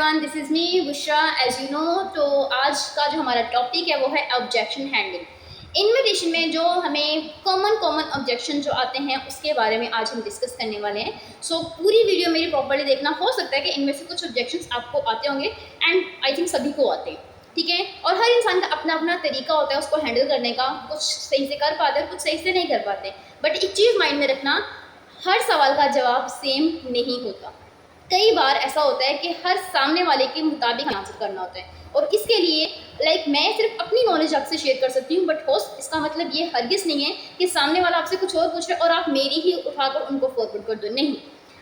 Everyone, this is me Bushra. As you know, तो आज का जो हमारा टॉपिक है वो है ऑब्जेक्शन हैंडलिंग। इन्विटेशन में जो हमें कॉमन ऑब्जेक्शन जो आते हैं उसके बारे में आज हम डिस्कस करने वाले हैं। सो पूरी वीडियो मेरी प्रॉपर्ली देखना। हो सकता है कि इनमें से कुछ ऑब्जेक्शंस आपको आते होंगे एंड आई थिंक सभी को आते हैं, ठीक है। और हर इंसान का अपना अपना तरीका होता है उसको हैंडल करने का। कुछ सही से कर पाते हैं, कुछ सही से नहीं कर पाते। बट एक चीज़ माइंड में रखना, हर सवाल का जवाब सेम नहीं होता। कई बार ऐसा होता है कि हर सामने वाले के मुताबिक आंसर करना होता है, और इसके लिए मैं सिर्फ अपनी नॉलेज आपसे शेयर कर सकती हूँ, बट होस्ट इसका मतलब ये हरगिज़ नहीं है कि सामने वाला आपसे कुछ और पूछ रहे और आप मेरी ही उठाकर उनको फॉरवर्ड कर दो। नहीं,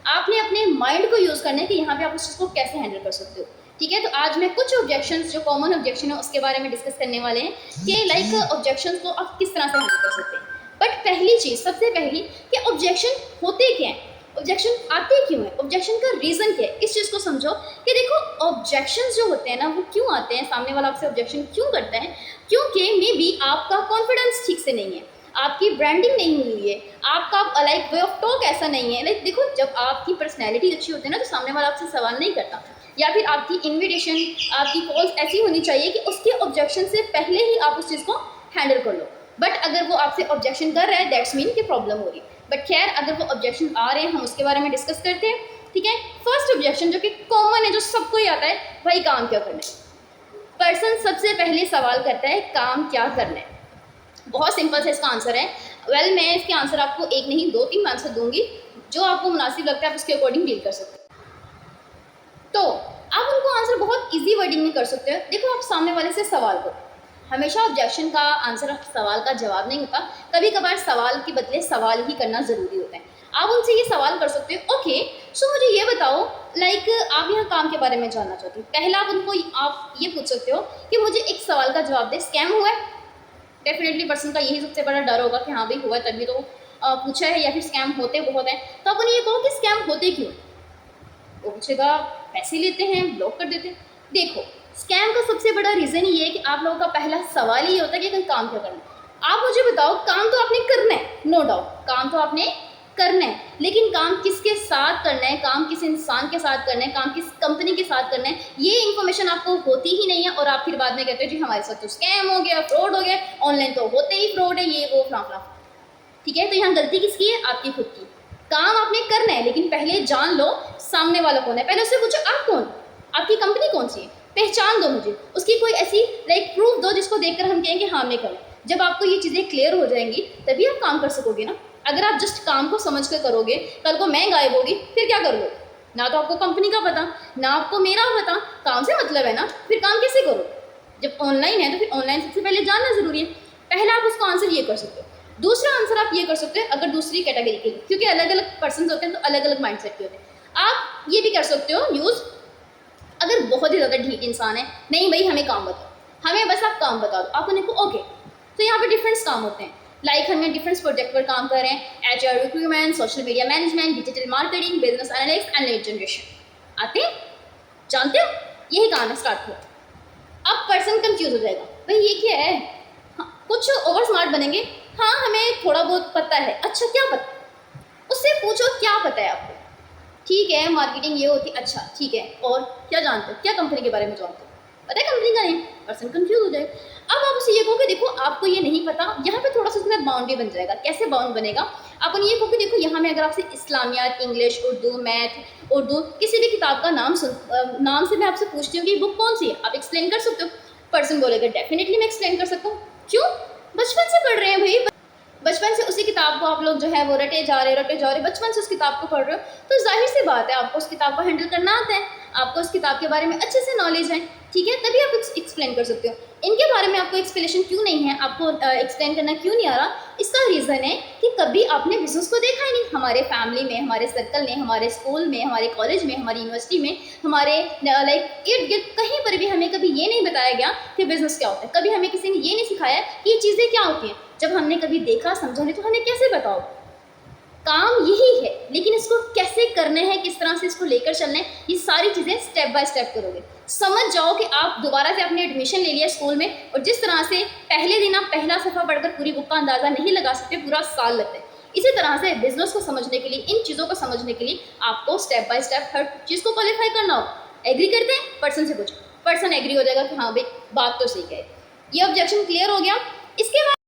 आपने अपने माइंड को यूज़ करना है कि यहाँ पे आप उस चीज़ को कैसे हैंडल कर सकते हो, ठीक है। तो आज मैं कुछ ऑब्जेक्शंस जो कॉमन ऑब्जेक्शन है उसके बारे में डिस्कस करने वाले हैं कि लाइक ऑब्जेक्शंस को आप किस तरह से हैंडल कर सकते हैं। बट पहली चीज़, सबसे पहली, कि ऑब्जेक्शन होते क्या हैं, ऑब्जेक्शन आते क्यों है, ऑब्जेक्शन का रीज़न क्या है, इस चीज़ को समझो। कि देखो, ऑब्जेक्शंस जो होते हैं ना वो क्यों आते हैं, सामने वाला आपसे ऑब्जेक्शन क्यों करता है, क्योंकि मे बी आपका कॉन्फिडेंस ठीक से नहीं है, आपकी ब्रांडिंग नहीं हुई है, आपका लाइक वे ऑफ टॉक ऐसा नहीं है। लाइक देखो, जब आपकी पर्सनैलिटी अच्छी होती है ना तो सामने वाला आपसे सवाल नहीं करता, या फिर आपकी इन्विटेशन, आपकी कॉल्स ऐसी होनी चाहिए कि उसके ऑब्जेक्शन से पहले ही आप उस चीज़ को हैंडल कर लो। बट अगर वो आपसे ऑब्जेक्शन कर रहा है, दैट्स मीन कि प्रॉब्लम हो रही। बट खैर, अगर वो ऑब्जेक्शन आ रहे हैं हम उसके बारे में डिस्कस करते हैं, ठीक है। फर्स्ट ऑब्जेक्शन जो कि कॉमन है, जो सबको ही आता है, भाई काम क्या करना है। पर्सन सबसे पहले सवाल करता है काम क्या करना है। बहुत सिंपल सा इसका आंसर है। मैं इसके आंसर आपको एक नहीं 2-3 आंसर दूंगी, जो आपको मुनासिब लगता है आप उसके अकॉर्डिंग डील कर सकते हो। तो आप उनको आंसर बहुत ईजी वर्डिंग में कर सकते हो। देखो, आप सामने वाले से सवाल करो। हमेशा ऑब्जेक्शन का आंसर सवाल का जवाब नहीं होता, कभी कभार सवाल के बदले सवाल ही करना ज़रूरी होता है। आप उनसे ये सवाल कर सकते हो, ओके सो मुझे ये बताओ, लाइक आप यहाँ काम के बारे में जानना चाहते हो। पहला आप उनको आप ये पूछ सकते हो कि मुझे एक सवाल का जवाब दे, स्कैम हुआ है। डेफिनेटली पर्सन का यही सबसे बड़ा डर होगा कि हाँ भाई हुआ तभी तो पूछा है, या फिर स्कैम होते बहुत हैं। तो आप उन्हें ये कहो कि स्कैम होते क्यों। वो पूछेगा पैसे लेते हैं, ब्लॉक कर देते हैं। देखो, स्कैम का सबसे बड़ा रीज़न ये है कि आप लोगों का पहला सवाल ही होता है कि अगर काम क्या करना है। आप मुझे बताओ, काम तो आपने करना है, नो डाउट काम तो आपने करना है, लेकिन काम किसके साथ करना है, काम किस इंसान के साथ करना है, काम किस कंपनी के साथ करना है, ये इन्फॉर्मेशन आपको होती ही नहीं है। और आप फिर बाद में कहते हो जी हमारे साथ तो स्कैम हो गया, फ्रॉड हो गया, ऑनलाइन तो होते ही फ्रॉड है, ये वो फलां फलां। ठीक है, तो यहाँ गलती किसकी है, आपकी खुद की। काम आपने करना है, लेकिन पहले जान लो सामने वाला कौन है। पहले उससे पूछो आप कौन, आपकी कंपनी कौन सी है, पहचान दो मुझे, उसकी कोई ऐसी लाइक प्रूफ दो जिसको देखकर हम कहेंगे हाँ हमने करा। जब आपको ये चीज़ें क्लियर हो जाएंगी तभी आप काम कर सकोगे ना। अगर आप जस्ट काम को समझ कर करोगे, कल को मैं गायब होगी फिर क्या करोगे। ना तो आपको कंपनी का पता, ना आपको मेरा पता, काम से मतलब है ना, फिर काम कैसे करो। जब ऑनलाइन है तो फिर ऑनलाइन सबसे पहले जानना ज़रूरी है। पहला आप उसको आंसर ये कर सकते हो। दूसरा आंसर आप ये कर सकते हैं, अगर दूसरी कैटेगरी के, क्योंकि अलग अलग पर्सन होते हैं तो अलग अलग माइंडसेट के होते हैं। आप ये भी कर सकते हो यूज़, अगर बहुत ही ज़्यादा ढीठ इंसान है, नहीं भाई हमें काम बताओ, हमें बस आप काम बता दो, आप उन्हें को ओके। तो यहाँ पे डिफरेंट काम होते हैं, लाइक हमें डिफरेंट प्रोजेक्ट पर काम कर रहे हैं, HR recruitment, social media management, digital marketing, business analyst and lead generation. आते हैं, जानते हो, यही काम है, स्टार्ट हो। अब पर्सन कंफ्यूज हो जाएगा, भाई ये क्या है। हाँ, कुछ ओवर स्मार्ट बनेंगे, हाँ हमें थोड़ा बहुत पता है। अच्छा क्या पता, उससे पूछो क्या पता है आपको। ठीक है, मार्केटिंग ये होती, अच्छा ठीक है, और क्या जानते हो, क्या कंपनी के बारे में जानते हो, पता है कंपनी का नेम। पर्सन कंफ्यूज हो जाए। अब आप उसे ये कहो कि देखो आपको ये नहीं पता, यहाँ पे थोड़ा सा उसमें बाउंड्री बन जाएगा। कैसे बाउंड बनेगा, आप उन्हें ये कहो कि देखो यहाँ में अगर आपसे इस्लामियात, इंग्लिश, उर्दू, मैथ, उर्दू किसी भी किताब का नाम से मैं आपसे पूछती हूँ कि बुक कौन सी है, आप एक्सप्लेन कर सकते हो। पर्सन बोलेगा डेफिनेटली मैं एक्सप्लेन कर सकता हूँ। क्यों, बचपन से पढ़ रहे हैं भाई, बचपन से उसी किताब को आप लोग जो है वो रटे जा रहे, बचपन से उस किताब को पढ़ रहे हो, तो जाहिर सी बात है आपको उस किताब को हैंडल करना आता है, आपको उस किताब के बारे में अच्छे से नॉलेज है, ठीक है, तभी आप एक्सप्लेन कर सकते हो। इनके बारे में आपको एक्सप्लेनेशन क्यों नहीं है, आपको एक्सप्लेन करना क्यों नहीं आ रहा, इसका रीज़न है कि कभी आपने बिजनेस को देखा ही नहीं। हमारे फैमिली में, हमारे सर्कल में, हमारे स्कूल में, हमारे कॉलेज में, हमारी यूनिवर्सिटी में, हमारे लाइक इर्द गिर्द कहीं पर भी हमें कभी ये नहीं बताया गया कि बिजनेस क्या होता है। कभी हमें किसी ने ये नहीं सिखाया कि ये चीज़ें क्या होती हैं। जब हमने कभी देखा समझा नहीं तो हमें कैसे बताओ। काम यही है, लेकिन इसको कैसे करना है, किस तरह से इसको लेकर चलना है, ये सारी चीज़ें स्टेप बाय स्टेप करोगे। समझ जाओ कि आप दोबारा से आपने एडमिशन ले लिया स्कूल में, और जिस तरह से पहले दिन आप पहला सफ़ा पढ़कर पूरी बुक का अंदाज़ा नहीं लगा सकते, पूरा साल लगता है। इसी तरह से बिजनेस को समझने के लिए, इन चीज़ों को समझने के लिए आपको स्टेप बाय स्टेप हर चीज़ को क्वालिफाई करना होगा। एग्री करते हैं, पर्सन से पूछो, पर्सन एग्री हो जाएगा कि हाँ भाई बात तो सही है। ये ऑब्जेक्शन क्लियर हो गया। इसके बाद